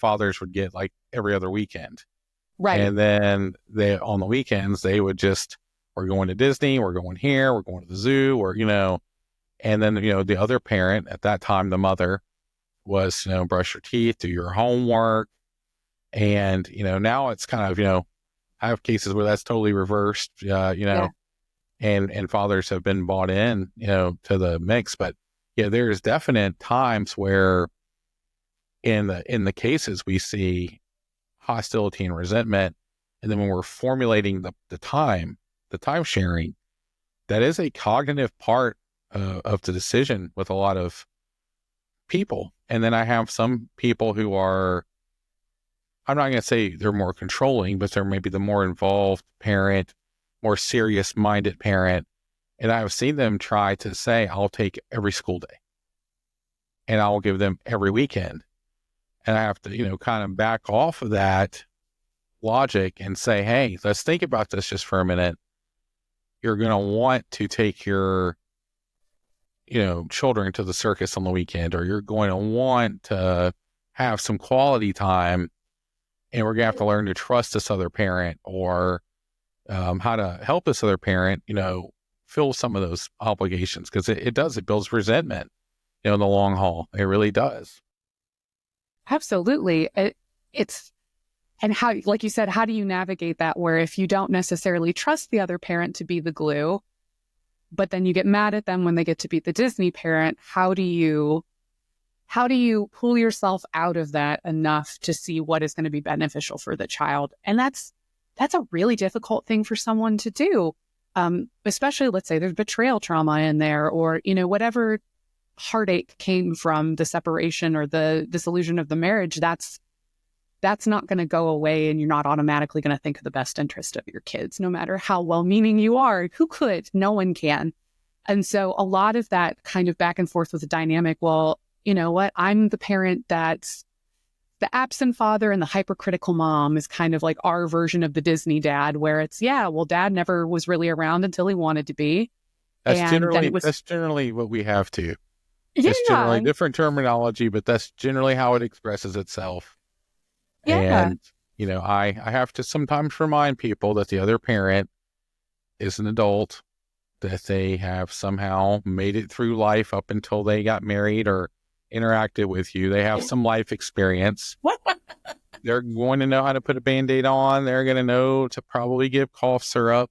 fathers would get like every other weekend. Right. And then on the weekends, they would just, we're going to Disney, we're going here, we're going to the zoo, or, and then, the other parent at that time, the mother was, brush your teeth, do your homework. And, now it's kind of, I have cases where that's totally reversed, and fathers have been bought in, to the mix. But yeah, there's definite times where in the cases we see hostility and resentment. And then when we're formulating the time sharing, that is a cognitive part of the decision with a lot of people. And then I have some people who are, I'm not going to say they're more controlling, but they're maybe the more involved parent, more serious minded parent. And I've seen them try to say, I'll take every school day and I'll give them every weekend. And I have to, kind of back off of that logic and say, hey, let's think about this just for a minute. You're going to want to take your, children to the circus on the weekend, or you're going to want to have some quality time. And we're going to have to learn to trust this other parent, or how to help this other parent, fill some of those obligations. Because it builds resentment, in the long haul. It really does. Absolutely. And how, like you said, how do you navigate that where if you don't necessarily trust the other parent to be the glue, but then you get mad at them when they get to be the Disney parent, how do you pull yourself out of that enough to see what is going to be beneficial for the child? And that's a really difficult thing for someone to do. Especially, let's say there's betrayal trauma in there, or, whatever heartache came from the separation or the dissolution of the marriage, that's not going to go away, and you're not automatically going to think of the best interest of your kids, no matter how well-meaning you are. Who could? No one can. And so a lot of that kind of back and forth with the dynamic, well, you know what? I'm the parent that's the absent father, and the hypercritical mom is kind of like our version of the Disney dad, where it's, dad never was really around until he wanted to be. That's generally what we have too. Yeah. It's generally different terminology, but that's generally how it expresses itself. Yeah. And, I have to sometimes remind people that the other parent is an adult, that they have somehow made it through life up until they got married or interacted with you. They have some life experience. They're going to know how to put a Band-Aid on. They're going to know to probably give cough syrup.